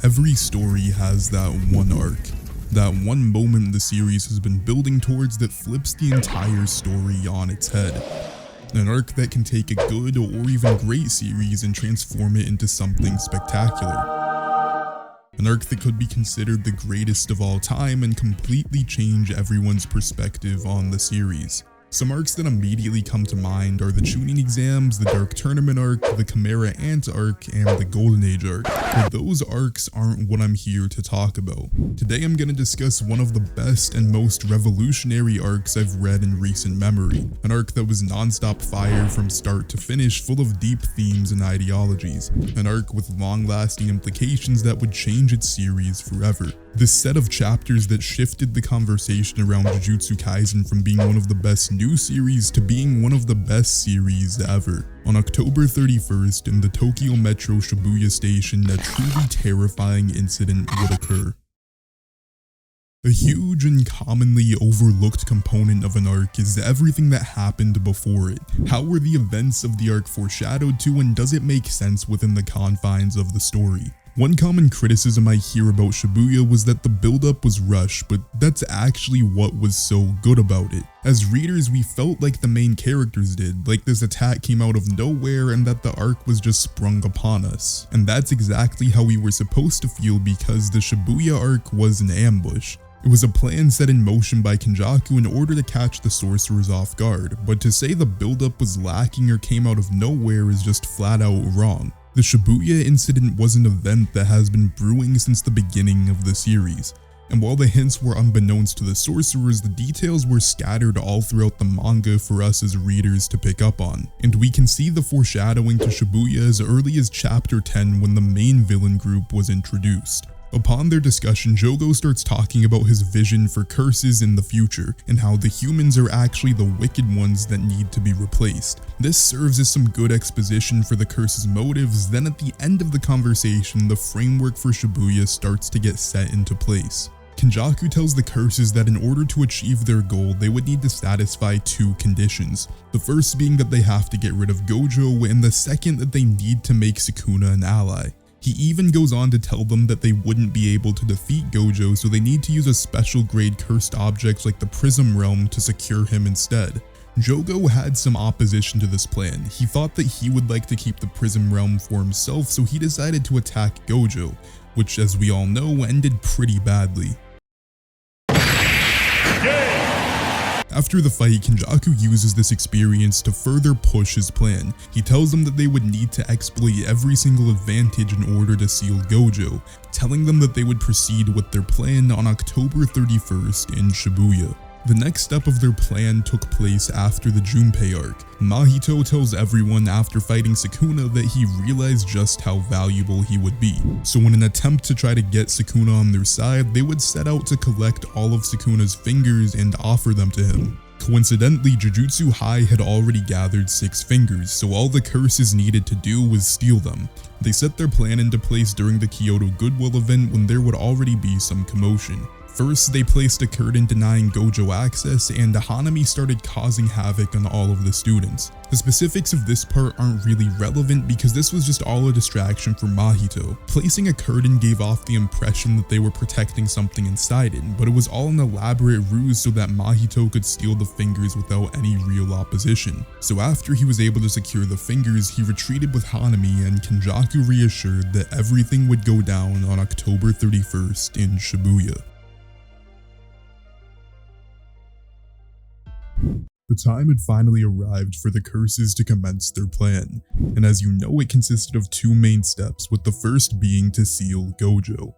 Every story has that one arc, that one moment the series has been building towards that flips the entire story on its head. An arc that can take a good or even great series and transform it into something spectacular. An arc that could be considered the greatest of all time and completely change everyone's perspective on the series. Some arcs that immediately come to mind are the Chunin exams, the Dark Tournament arc, the Chimera Ant arc, and the Golden Age arc. But those arcs aren't what I'm here to talk about. Today I'm going to discuss one of the best and most revolutionary arcs I've read in recent memory. An arc that was non-stop fire from start to finish, full of deep themes and ideologies. An arc with long-lasting implications that would change its series forever. This set of chapters that shifted the conversation around Jujutsu Kaisen from being one of the best new series to being one of the best series ever. On October 31st, in the Tokyo Metro Shibuya station, a truly terrifying incident would occur. A huge and commonly overlooked component of an arc is everything that happened before it. How were the events of the arc foreshadowed to, and does it make sense within the confines of the story? One common criticism I hear about Shibuya was that the buildup was rushed, but that's actually what was so good about it. As readers, we felt like the main characters did, like this attack came out of nowhere and that the arc was just sprung upon us. And that's exactly how we were supposed to feel, because the Shibuya arc was an ambush. It was a plan set in motion by Kenjaku in order to catch the sorcerers off guard, but to say the buildup was lacking or came out of nowhere is just flat out wrong. The Shibuya incident was an event that has been brewing since the beginning of the series, and while the hints were unbeknownst to the sorcerers, the details were scattered all throughout the manga for us as readers to pick up on. And we can see the foreshadowing to Shibuya as early as chapter 10 when the main villain group was introduced. Upon their discussion, Jogo starts talking about his vision for curses in the future, and how the humans are actually the wicked ones that need to be replaced. This serves as some good exposition for the curse's motives. Then at the end of the conversation, the framework for Shibuya starts to get set into place. Kenjaku tells the curses that in order to achieve their goal, they would need to satisfy two conditions. The first being that they have to get rid of Gojo, and the second that they need to make Sukuna an ally. He even goes on to tell them that they wouldn't be able to defeat Gojo, so they need to use a special grade cursed object like the Prism Realm to secure him instead. Jogo had some opposition to this plan. He thought that he would like to keep the Prism Realm for himself, so he decided to attack Gojo, which, as we all know, ended pretty badly. After the fight, Kenjaku uses this experience to further push his plan. He tells them that they would need to exploit every single advantage in order to seal Gojo, telling them that they would proceed with their plan on October 31st in Shibuya. The next step of their plan took place after the Junpei arc. Mahito tells everyone after fighting Sukuna that he realized just how valuable he would be. So in an attempt to try to get Sukuna on their side, they would set out to collect all of Sukuna's fingers and offer them to him. Coincidentally, Jujutsu High had already gathered 6 fingers, so all the curses needed to do was steal them. They set their plan into place during the Kyoto Goodwill event when there would already be some commotion. First, they placed a curtain denying Gojo access, and Hanami started causing havoc on all of the students. The specifics of this part aren't really relevant because this was just all a distraction for Mahito. Placing a curtain gave off the impression that they were protecting something inside it, but it was all an elaborate ruse so that Mahito could steal the fingers without any real opposition. So after he was able to secure the fingers, he retreated with Hanami, and Kenjaku reassured that everything would go down on October 31st in Shibuya. The time had finally arrived for the curses to commence their plan, and as you know, it consisted of 2 main steps, with the first being to seal Gojo.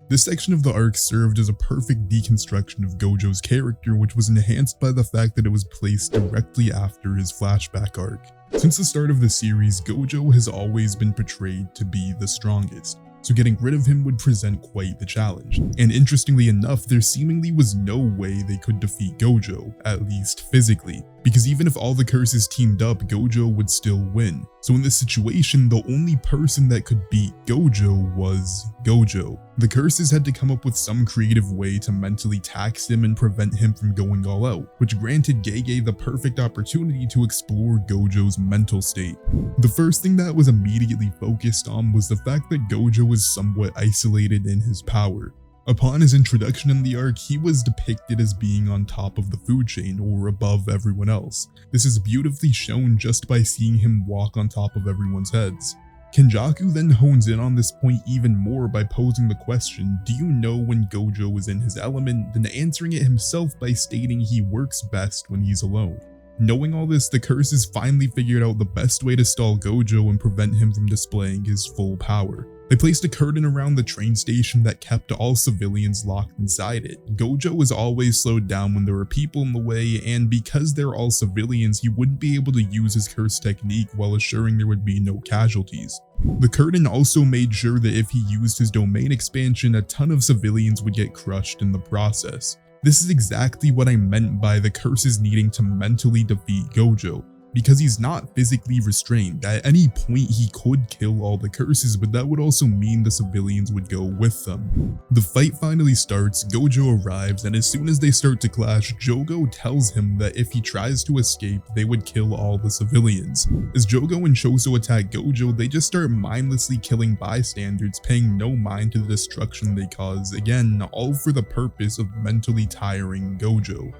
This section of the arc served as a perfect deconstruction of Gojo's character, which was enhanced by the fact that it was placed directly after his flashback arc. Since the start of the series, Gojo has always been portrayed to be the strongest, so getting rid of him would present quite the challenge. And interestingly enough, there seemingly was no way they could defeat Gojo, at least physically. because even if all the curses teamed up, Gojo would still win. So in this situation, the only person that could beat Gojo was Gojo. The curses had to come up with some creative way to mentally tax him and prevent him from going all out, which granted Gege the perfect opportunity to explore Gojo's mental state. The first thing that was immediately focused on was the fact that Gojo was somewhat isolated in his power. Upon his introduction in the arc, he was depicted as being on top of the food chain or above everyone else. This is beautifully shown just by seeing him walk on top of everyone's heads. Kenjaku then hones in on this point even more by posing the question, do you know when Gojo is in his element, then answering it himself by stating he works best when he's alone. Knowing all this, the curses finally figured out the best way to stall Gojo and prevent him from displaying his full power. They placed a curtain around the train station that kept all civilians locked inside it. Gojo was always slowed down when there were people in the way, and because they're all civilians, he wouldn't be able to use his curse technique while assuring there would be no casualties. The curtain also made sure that if he used his domain expansion, a ton of civilians would get crushed in the process. This is exactly what I meant by the curses needing to mentally defeat Gojo. Because he's not physically restrained, at any point he could kill all the curses, but that would also mean the civilians would go with them. The fight finally starts, Gojo arrives, and as soon as they start to clash, Jogo tells him that if he tries to escape, they would kill all the civilians. As Jogo and Choso attack Gojo, they just start mindlessly killing bystanders, paying no mind to the destruction they cause, again, all for the purpose of mentally tiring Gojo.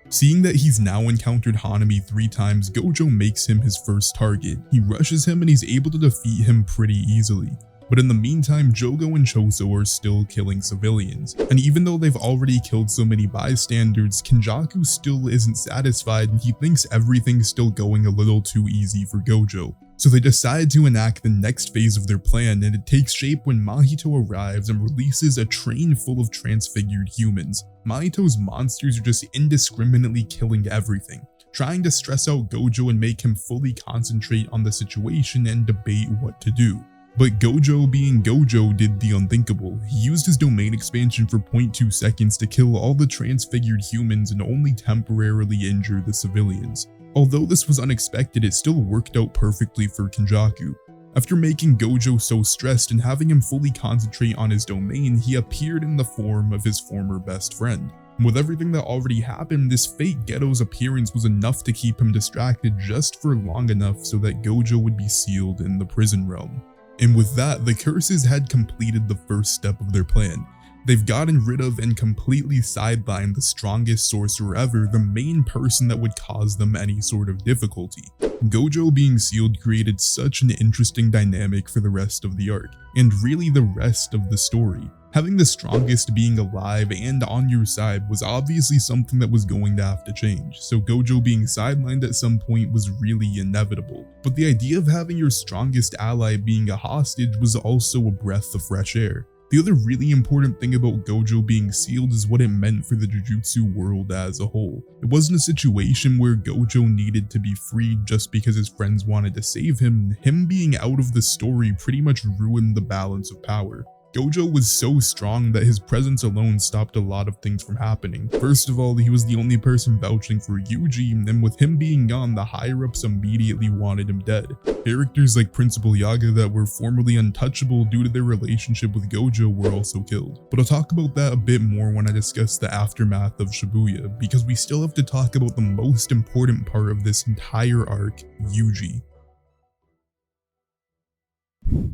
Seeing that he's now encountered Hanami 3 times, Gojo makes him his first target. He rushes him and he's able to defeat him pretty easily. But in the meantime, Jogo and Choso are still killing civilians. And even though they've already killed so many bystanders, Kenjaku still isn't satisfied and he thinks everything's still going a little too easy for Gojo. So they decide to enact the next phase of their plan, and it takes shape when Mahito arrives and releases a train full of transfigured humans. Mahito's monsters are just indiscriminately killing everything, trying to stress out Gojo and make him fully concentrate on the situation and debate what to do. But Gojo being Gojo did the unthinkable. He used his domain expansion for 0.2 seconds to kill all the transfigured humans and only temporarily injure the civilians. Although this was unexpected, it still worked out perfectly for Kenjaku. After making Gojo so stressed and having him fully concentrate on his domain, he appeared in the form of his former best friend. With everything that already happened, this fake Ghetto's appearance was enough to keep him distracted just for long enough so that Gojo would be sealed in the prison realm. And with that, the curses had completed the first step of their plan. They've gotten rid of and completely sidelined the strongest sorcerer ever, the main person that would cause them any sort of difficulty. Gojo being sealed created such an interesting dynamic for the rest of the arc, and really the rest of the story. Having the strongest being alive and on your side was obviously something that was going to have to change, so Gojo being sidelined at some point was really inevitable. But the idea of having your strongest ally being a hostage was also a breath of fresh air. The other really important thing about Gojo being sealed is what it meant for the Jujutsu world as a whole. It wasn't a situation where Gojo needed to be freed just because his friends wanted to save him. Him being out of the story pretty much ruined the balance of power. Gojo was so strong that his presence alone stopped a lot of things from happening. First of all, he was the only person vouching for Yuji, and with him being gone, the higher-ups immediately wanted him dead. Characters like Principal Yaga that were formerly untouchable due to their relationship with Gojo were also killed. But I'll talk about that a bit more when I discuss the aftermath of Shibuya, because we still have to talk about the most important part of this entire arc, Yuji.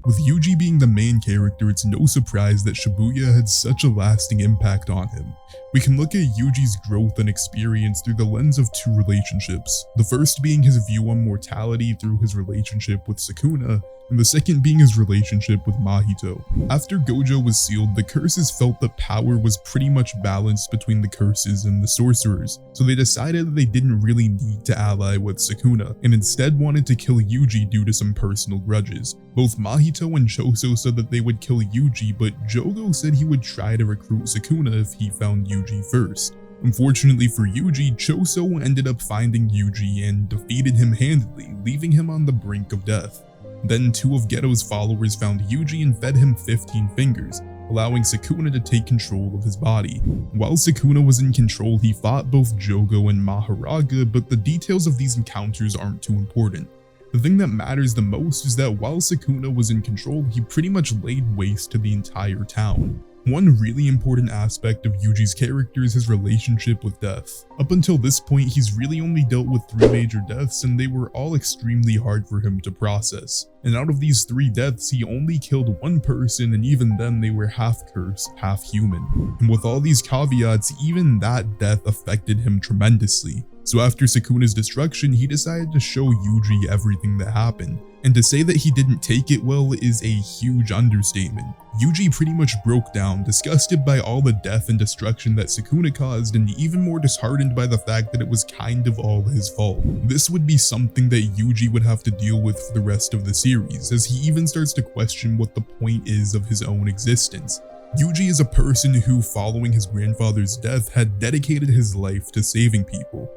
With Yuji being the main character, it's no surprise that Shibuya had such a lasting impact on him. We can look at Yuji's growth and experience through the lens of 2 relationships, the first being his view on mortality through his relationship with Sukuna, and the second being his relationship with Mahito. After Gojo was sealed, the curses felt that power was pretty much balanced between the curses and the sorcerers, so they decided that they didn't really need to ally with Sukuna, and instead wanted to kill Yuji due to some personal grudges. Both Mahito and Choso said that they would kill Yuji, but Jogo said he would try to recruit Sukuna if he found Yuji first. Unfortunately for Yuji, Choso ended up finding Yuji and defeated him handily, leaving him on the brink of death. Then 2 of Geto's followers found Yuji and fed him 15 fingers. allowing Sukuna to take control of his body. While Sukuna was in control, he fought both Jogo and Maharaga, but the details of these encounters aren't too important. The thing that matters the most is that while Sukuna was in control, he pretty much laid waste to the entire town. One really important aspect of Yuji's character is his relationship with death. Up until this point, he's really only dealt with 3 major deaths, and they were all extremely hard for him to process. And out of these 3 deaths, he only killed 1 person, and even then they were half cursed, half human. And with all these caveats, even that death affected him tremendously. So after Sukuna's destruction, he decided to show Yuji everything that happened. And to say that he didn't take it well is a huge understatement. Yuji pretty much broke down, disgusted by all the death and destruction that Sukuna caused, and even more disheartened by the fact that it was kind of all his fault. This would be something that Yuji would have to deal with for the rest of the series, as he even starts to question what the point is of his own existence. Yuji is a person who, following his grandfather's death, had dedicated his life to saving people.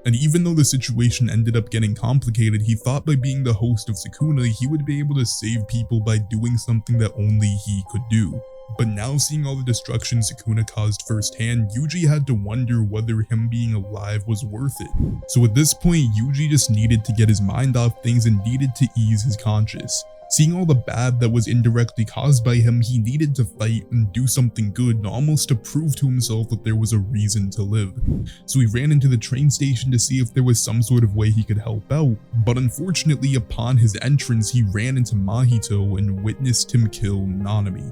And even though the situation ended up getting complicated, he thought by being the host of Sukuna, he would be able to save people by doing something that only he could do. But now seeing all the destruction Sukuna caused firsthand, Yuji had to wonder whether him being alive was worth it. So at this point, Yuji just needed to get his mind off things and needed to ease his conscience. Seeing all the bad that was indirectly caused by him, he needed to fight and do something good, almost to prove to himself that there was a reason to live. So he ran into the train station to see if there was some sort of way he could help out, but unfortunately upon his entrance he ran into Mahito and witnessed him kill Nanami.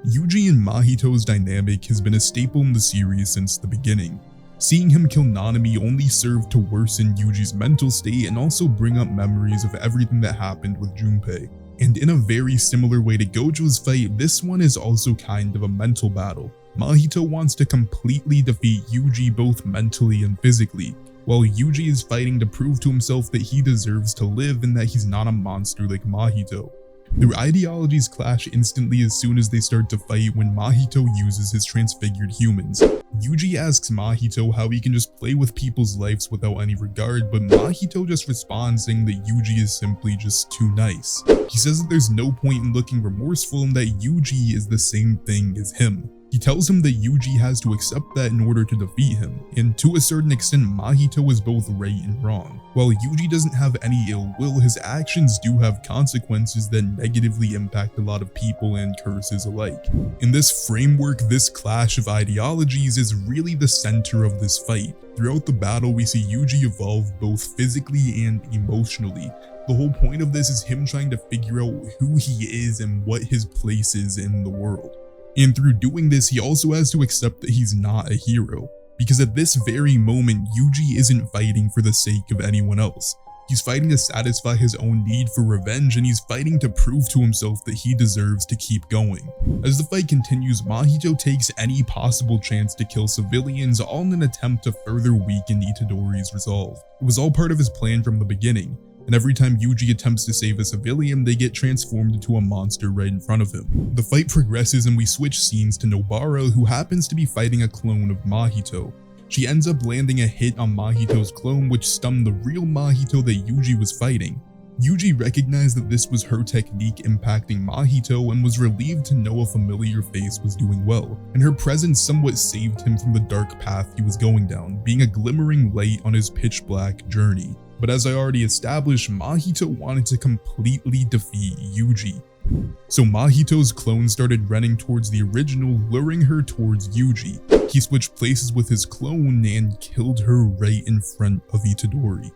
Yuji and Mahito's dynamic has been a staple in the series since the beginning. Seeing him kill Nanami only served to worsen Yuji's mental state and also bring up memories of everything that happened with Junpei. And in a very similar way to Gojo's fight, this one is also kind of a mental battle. Mahito wants to completely defeat Yuji both mentally and physically, while Yuji is fighting to prove to himself that he deserves to live and that he's not a monster like Mahito. Their ideologies clash instantly as soon as they start to fight when Mahito uses his transfigured humans. Yuji asks Mahito how he can just play with people's lives without any regard, but Mahito just responds saying that Yuji is simply just too nice. He says that there's no point in looking remorseful and that Yuji is the same thing as him. He tells him that Yuji has to accept that in order to defeat him, and to a certain extent Mahito is both right and wrong. While Yuji doesn't have any ill will, his actions do have consequences that negatively impact a lot of people and curses alike. In this framework, this clash of ideologies is really the center of this fight. Throughout the battle, we see Yuji evolve both physically and emotionally. The whole point of this is him trying to figure out who he is and what his place is in the world. And through doing this, he also has to accept that he's not a hero, because at this very moment, Yuji isn't fighting for the sake of anyone else. He's fighting to satisfy his own need for revenge, and he's fighting to prove to himself that he deserves to keep going. As the fight continues, Mahito takes any possible chance to kill civilians, all in an attempt to further weaken Itadori's resolve. It was all part of his plan from the beginning. And every time Yuji attempts to save a civilian, they get transformed into a monster right in front of him. The fight progresses and we switch scenes to Nobara, who happens to be fighting a clone of Mahito. She ends up landing a hit on Mahito's clone, which stunned the real Mahito that Yuji was fighting. Yuji recognized that this was her technique impacting Mahito and was relieved to know a familiar face was doing well, and her presence somewhat saved him from the dark path he was going down, being a glimmering light on his pitch black journey. But as I already established, Mahito wanted to completely defeat Yuji. So Mahito's clone started running towards the original, luring her towards Yuji. He switched places with his clone and killed her right in front of Itadori.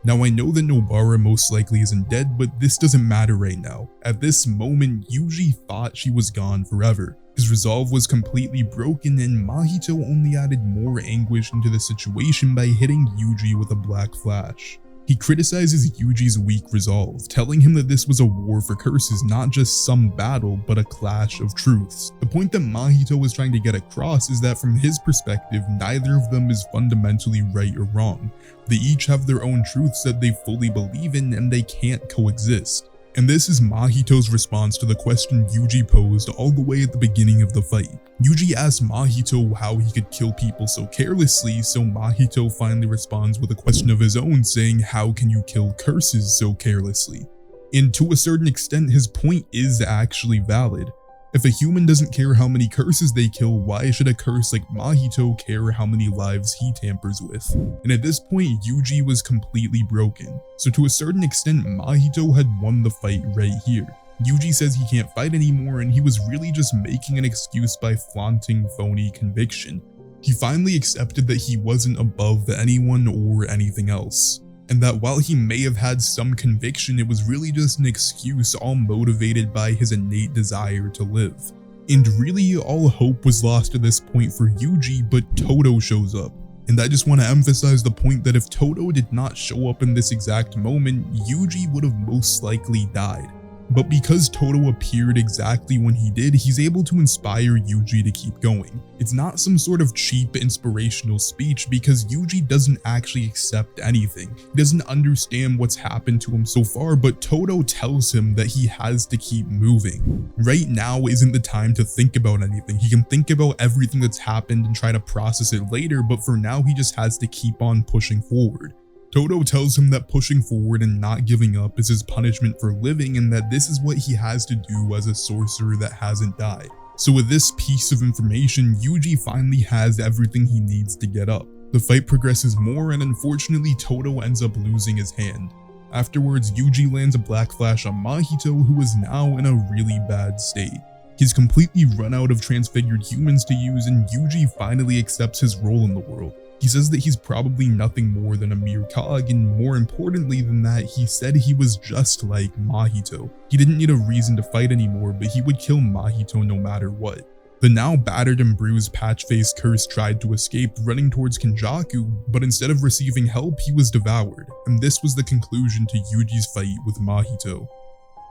Now I know that Nobara most likely isn't dead, but this doesn't matter right now. At this moment, Yuji thought she was gone forever. His resolve was completely broken and Mahito only added more anguish into the situation by hitting Yuji with a black flash. He criticizes Yuji's weak resolve, telling him that this was a war for curses, not just some battle, but a clash of truths. The point that Mahito was trying to get across is that from his perspective, neither of them is fundamentally right or wrong. They each have their own truths that they fully believe in and they can't coexist. And this is Mahito's response to the question Yuji posed all the way at the beginning of the fight. Yuji asked Mahito how he could kill people so carelessly, so Mahito finally responds with a question of his own, saying, "How can you kill curses so carelessly?" And to a certain extent, his point is actually valid. If a human doesn't care how many curses they kill, why should a curse like Mahito care how many lives he tampers with? And at this point, Yuji was completely broken. So to a certain extent, Mahito had won the fight right here. Yuji says he can't fight anymore, and he was really just making an excuse by flaunting phony conviction. He finally accepted that he wasn't above anyone or anything else, and that while he may have had some conviction, it was really just an excuse all motivated by his innate desire to live. And really, all hope was lost at this point for Yuji, but Todo shows up. And I just want to emphasize the point that if Todo did not show up in this exact moment, Yuji would have most likely died. But because Todo appeared exactly when he did, he's able to inspire Yuji to keep going. It's not some sort of cheap inspirational speech because Yuji doesn't actually accept anything. He doesn't understand what's happened to him so far, but Todo tells him that he has to keep moving. Right now isn't the time to think about anything. He can think about everything that's happened and try to process it later, but for now he just has to keep on pushing forward. Todo tells him that pushing forward and not giving up is his punishment for living, and that this is what he has to do as a sorcerer that hasn't died. So with this piece of information, Yuji finally has everything he needs to get up. The fight progresses more, and unfortunately Todo ends up losing his hand. Afterwards, Yuji lands a black flash on Mahito, who is now in a really bad state. He's completely run out of transfigured humans to use, and Yuji finally accepts his role in the world. He says that he's probably nothing more than a mere cog, and more importantly than that, he said he was just like Mahito. He didn't need a reason to fight anymore, but he would kill Mahito no matter what. The now battered and bruised Patch-Face Curse tried to escape, running towards Kenjaku, but instead of receiving help, he was devoured, and this was the conclusion to Yuji's fight with Mahito.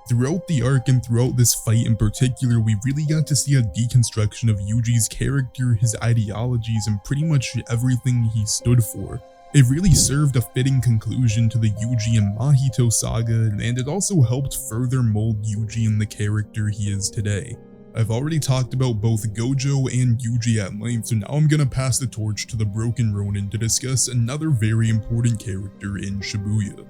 Throughout the arc and throughout this fight in particular, we really got to see a deconstruction of Yuji's character, his ideologies, and pretty much everything he stood for. It really served a fitting conclusion to the Yuji and Mahito saga, and it also helped further mold Yuji in the character he is today. I've already talked about both Gojo and Yuji at length, so now I'm gonna pass the torch to the Broken Ronin to discuss another very important character in Shibuya.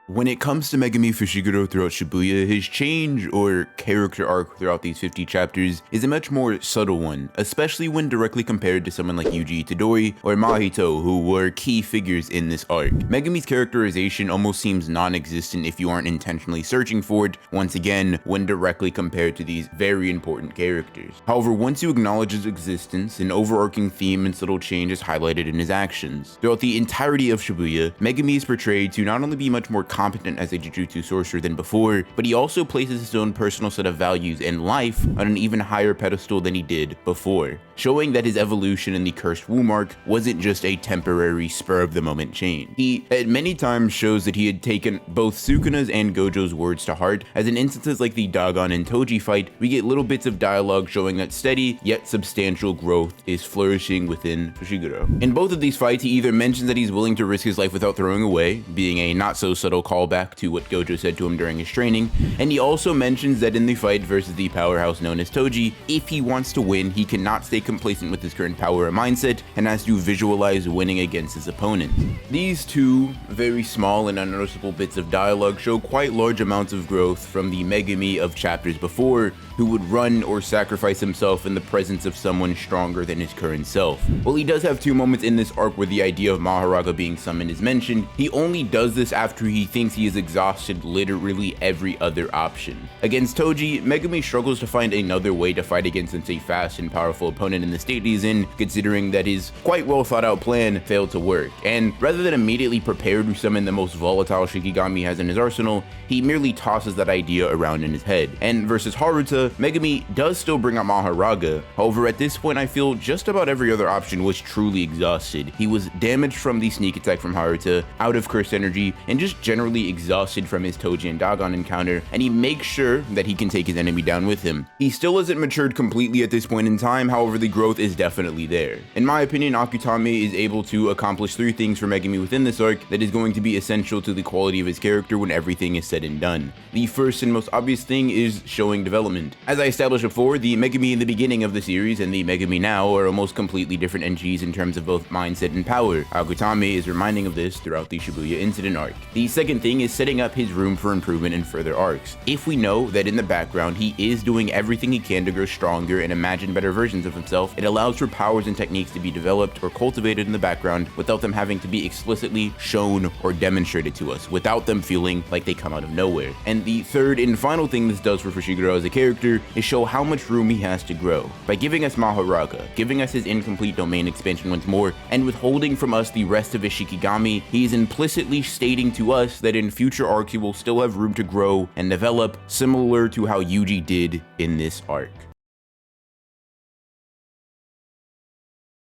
When it comes to Megumi Fushiguro throughout Shibuya, his change or character arc throughout these 50 chapters is a much more subtle one, especially when directly compared to someone like Yuji Itadori or Mahito, who were key figures in this arc. Megumi's characterization almost seems non-existent if you aren't intentionally searching for it, once again, when directly compared to these very important characters. However, once you acknowledge his existence, an overarching theme and subtle change is highlighted in his actions. Throughout the entirety of Shibuya, Megumi is portrayed to not only be much more competent as a Jujutsu sorcerer than before, but he also places his own personal set of values and life on an even higher pedestal than he did before, showing that his evolution in the Cursed Womb arc wasn't just a temporary spur-of-the-moment change. He, at many times, shows that he had taken both Sukuna's and Gojo's words to heart, as in instances like the Dagon and Toji fight, we get little bits of dialogue showing that steady, yet substantial growth is flourishing within Fushiguro. In both of these fights, he either mentions that he's willing to risk his life without throwing away, being a not-so-subtle callback to what Gojo said to him during his training, and he also mentions that in the fight versus the powerhouse known as Toji, if he wants to win, he cannot stay complacent with his current power or mindset, and has to visualize winning against his opponent. These two very small and unnoticeable bits of dialogue show quite large amounts of growth from the Megumi of chapters before, who would run or sacrifice himself in the presence of someone stronger than his current self. While he does have two moments in this arc where the idea of Maharaga being summoned is mentioned, he only does this after he thinks he has exhausted literally every other option. Against Toji, Megumi struggles to find another way to fight against such a fast and powerful opponent in the state he's in, considering that his quite well thought out plan failed to work, and rather than immediately prepare to summon the most volatile Shikigami he has in his arsenal, he merely tosses that idea around in his head. And versus Haruta, Megumi does still bring out Maharaga, however at this point I feel just about every other option was truly exhausted. He was damaged from the sneak attack from Haruta, out of cursed energy, and just generally exhausted from his Toji and Dagon encounter, and he makes sure that he can take his enemy down with him. He still hasn't matured completely at this point in time, however the growth is definitely there. In my opinion, Akutami is able to accomplish three things for Megumi within this arc that is going to be essential to the quality of his character when everything is said and done. The first and most obvious thing is showing development. As I established before, the Megumi in the beginning of the series and the Megumi now are almost completely different entities in terms of both mindset and power. Akutami is reminding of this throughout the Shibuya incident arc. The second second thing is setting up his room for improvement in further arcs. If we know that in the background he is doing everything he can to grow stronger and imagine better versions of himself, it allows for powers and techniques to be developed or cultivated in the background without them having to be explicitly shown or demonstrated to us, without them feeling like they come out of nowhere. And the third and final thing this does for Fushiguro as a character is show how much room he has to grow. By giving us Mahoraga, giving us his incomplete domain expansion once more, and withholding from us the rest of his Shikigami, he is implicitly stating to us that in future arcs he will still have room to grow and develop, similar to how Yuji did in this arc.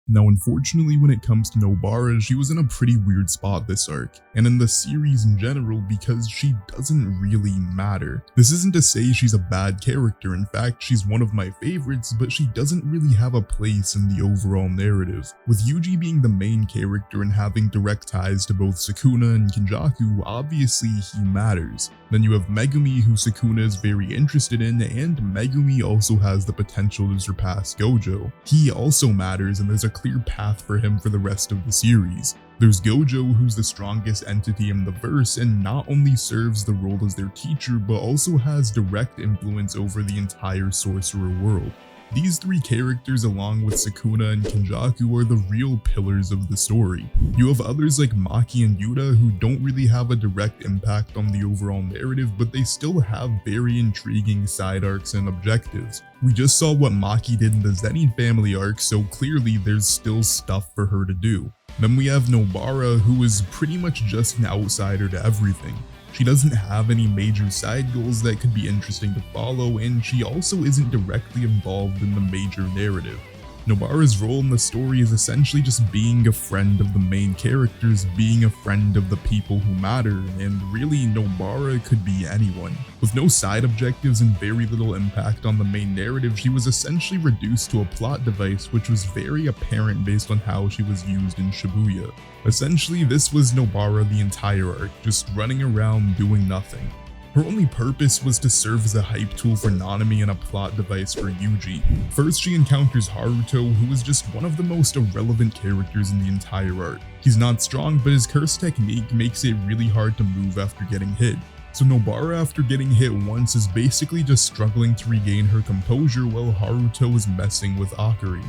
Now unfortunately when it comes to Nobara, she was in a pretty weird spot this arc, and in the series in general because she doesn't really matter. This isn't to say she's a bad character, in fact she's one of my favorites, but she doesn't really have a place in the overall narrative. With Yuji being the main character and having direct ties to both Sukuna and Kenjaku, obviously he matters. Then you have Megumi, who Sukuna is very interested in, and Megumi also has the potential to surpass Gojo. He also matters, and there's a clear path for him for the rest of the series. There's Gojo, who's the strongest entity in the verse and not only serves the role as their teacher, but also has direct influence over the entire sorcerer world. These three characters along with Sukuna and Kenjaku are the real pillars of the story. You have others like Maki and Yuta who don't really have a direct impact on the overall narrative, but they still have very intriguing side arcs and objectives. We just saw what Maki did in the Zenin family arc, so clearly there's still stuff for her to do. Then we have Nobara, who is pretty much just an outsider to everything. She doesn't have any major side goals that could be interesting to follow, and she also isn't directly involved in the major narrative. Nobara's role in the story is essentially just being a friend of the main characters, being a friend of the people who matter, and really Nobara could be anyone. With no side objectives and very little impact on the main narrative, she was essentially reduced to a plot device, which was very apparent based on how she was used in Shibuya. Essentially, this was Nobara the entire arc, just running around doing nothing. Her only purpose was to serve as a hype tool for Nanami and a plot device for Yuji. First, she encounters Haruto, who is just one of the most irrelevant characters in the entire arc. He's not strong, but his curse technique makes it really hard to move after getting hit. So Nobara, after getting hit once, is basically just struggling to regain her composure while Haruto is messing with Akari.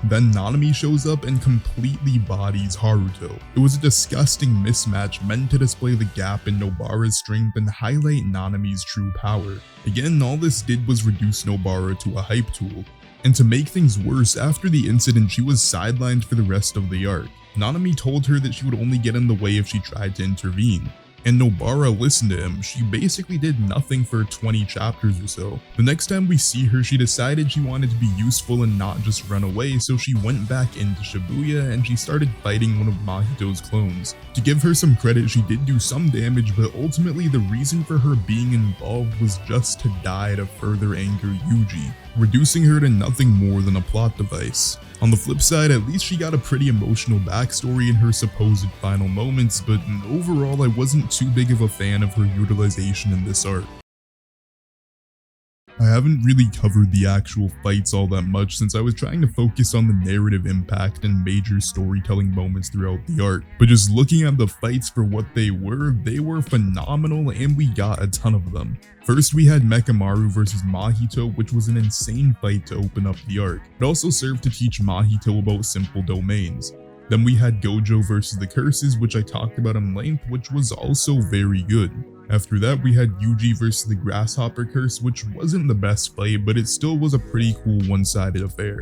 Then Nanami shows up and completely bodies Haruto. It was a disgusting mismatch meant to display the gap in Nobara's strength and highlight Nanami's true power. Again, all this did was reduce Nobara to a hype tool. And to make things worse, after the incident she was sidelined for the rest of the arc. Nanami told her that she would only get in the way if she tried to intervene. And Nobara listened to him. She basically did nothing for 20 chapters or so. The next time we see her, she decided she wanted to be useful and not just run away, so she went back into Shibuya and she started fighting one of Mahito's clones. To give her some credit, she did do some damage, but ultimately the reason for her being involved was just to die to further anger Yuji, reducing her to nothing more than a plot device. On the flip side, at least she got a pretty emotional backstory in her supposed final moments, but overall I wasn't too big of a fan of her utilization in this arc. I haven't really covered the actual fights all that much since I was trying to focus on the narrative impact and major storytelling moments throughout the arc, but just looking at the fights for what they were phenomenal and we got a ton of them. First we had Mekamaru versus Mahito, which was an insane fight to open up the arc. It also served to teach Mahito about simple domains. Then we had Gojo versus the Curses, which I talked about in length, which was also very good. After that we had Yuji versus the Grasshopper Curse, which wasn't the best fight, but it still was a pretty cool one-sided affair.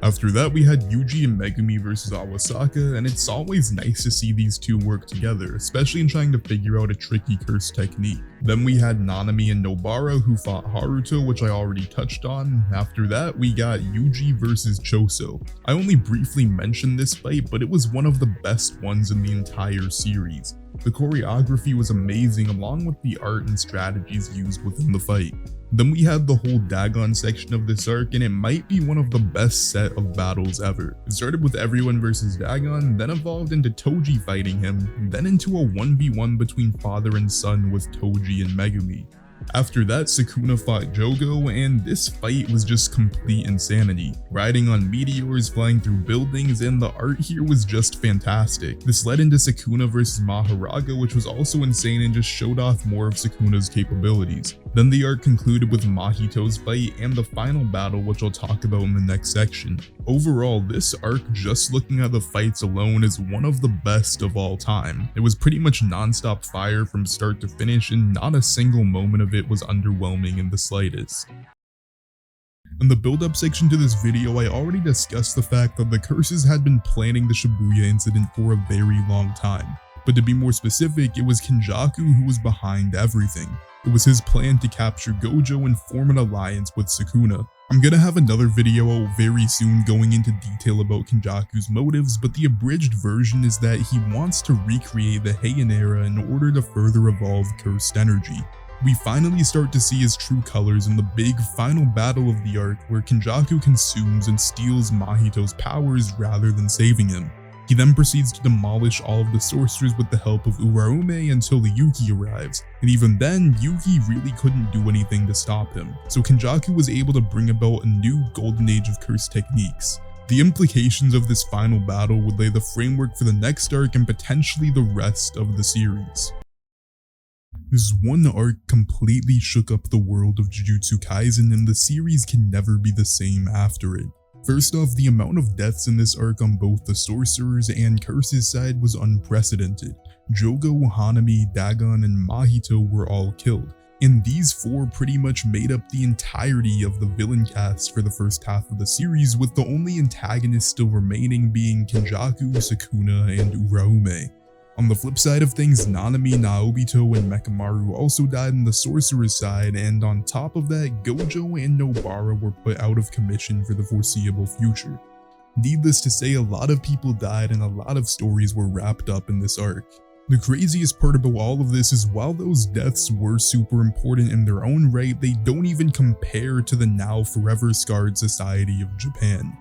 After that we had Yuji and Megumi versus Awasaka, and it's always nice to see these two work together, especially in trying to figure out a tricky curse technique. Then we had Nanami and Nobara who fought Haruto, which I already touched on. After that we got Yuji versus Choso. I only briefly mentioned this fight, but it was one of the best ones in the entire series. The choreography was amazing along with the art and strategies used within the fight. Then we had the whole Dagon section of this arc, and it might be one of the best set of battles ever. It started with everyone versus Dagon, then evolved into Toji fighting him, then into a 1v1 between father and son with Toji and Megumi. After that, Sukuna fought Jogo, and this fight was just complete insanity. Riding on meteors, flying through buildings, and the art here was just fantastic. This led into Sukuna vs Maharaga, which was also insane and just showed off more of Sukuna's capabilities. Then the arc concluded with Mahito's fight and the final battle, which I'll talk about in the next section. Overall, this arc, just looking at the fights alone, is one of the best of all time. It was pretty much non-stop fire from start to finish, and not a single moment of it was underwhelming in the slightest. In the build-up section to this video, I already discussed the fact that the curses had been planning the Shibuya incident for a very long time. But to be more specific, it was Kenjaku who was behind everything. It was his plan to capture Gojo and form an alliance with Sukuna. I'm gonna have another video out very soon going into detail about Kenjaku's motives, but the abridged version is that he wants to recreate the Heian era in order to further evolve cursed energy. We finally start to see his true colors in the big final battle of the arc, where Kenjaku consumes and steals Mahito's powers rather than saving him. He then proceeds to demolish all of the sorcerers with the help of Uraume until Yuki arrives, and even then, Yuki really couldn't do anything to stop him, so Kenjaku was able to bring about a new golden age of cursed techniques. The implications of this final battle would lay the framework for the next arc and potentially the rest of the series. This one arc completely shook up the world of Jujutsu Kaisen, and the series can never be the same after it. First off, the amount of deaths in this arc on both the sorcerers and curses side was unprecedented. Jogo, Hanami, Dagon, and Mahito were all killed, and these four pretty much made up the entirety of the villain cast for the first half of the series, with the only antagonists still remaining being Kenjaku, Sukuna, and Uraume. On the flip side of things, Nanami, Naobito, and Mekamaru also died on the sorcerer's side, and on top of that, Gojo and Nobara were put out of commission for the foreseeable future. Needless to say, a lot of people died and a lot of stories were wrapped up in this arc. The craziest part about all of this is while those deaths were super important in their own right, they don't even compare to the now forever scarred society of Japan.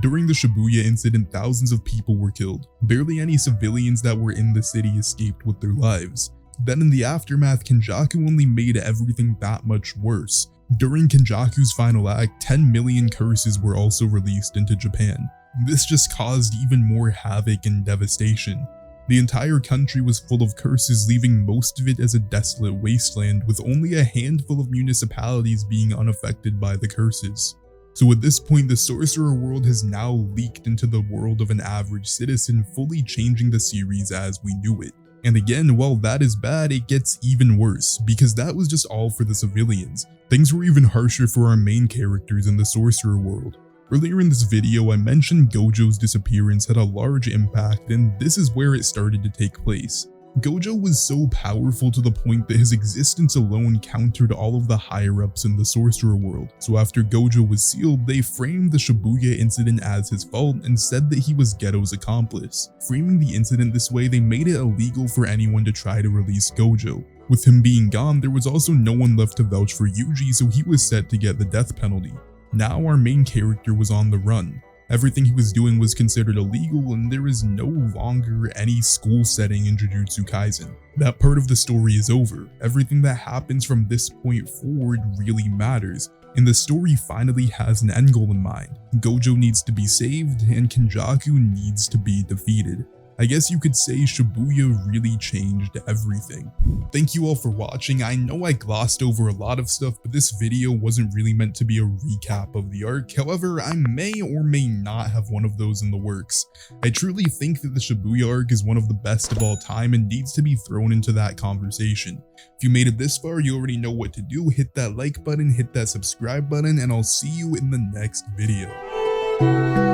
During the Shibuya incident, thousands of people were killed. Barely any civilians that were in the city escaped with their lives. Then in the aftermath, Kenjaku only made everything that much worse. During Kenjaku's final act, 10 million curses were also released into Japan. This just caused even more havoc and devastation. The entire country was full of curses, leaving most of it as a desolate wasteland, with only a handful of municipalities being unaffected by the curses. So at this point, the sorcerer world has now leaked into the world of an average citizen, fully changing the series as we knew it. And again, while that is bad, it gets even worse, because that was just all for the civilians. Things were even harsher for our main characters in the sorcerer world. Earlier in this video, I mentioned Gojo's disappearance had a large impact, and this is where it started to take place. Gojo was so powerful to the point that his existence alone countered all of the higher-ups in the sorcerer world. So after Gojo was sealed, they framed the Shibuya incident as his fault and said that he was Geto's accomplice. Framing the incident this way, they made it illegal for anyone to try to release Gojo. With him being gone, there was also no one left to vouch for Yuji, so he was set to get the death penalty. Now our main character was on the run. Everything he was doing was considered illegal, and there is no longer any school setting in Jujutsu Kaisen. That part of the story is over. Everything that happens from this point forward really matters, and the story finally has an end goal in mind. Gojo needs to be saved, and Kenjaku needs to be defeated. I guess you could say Shibuya really changed everything. Thank you all for watching. I know I glossed over a lot of stuff, but this video wasn't really meant to be a recap of the arc. However, I may or may not have one of those in the works. I truly think that the Shibuya arc is one of the best of all time and needs to be thrown into that conversation. If you made it this far, you already know what to do. Hit that like button, hit that subscribe button, and I'll see you in the next video.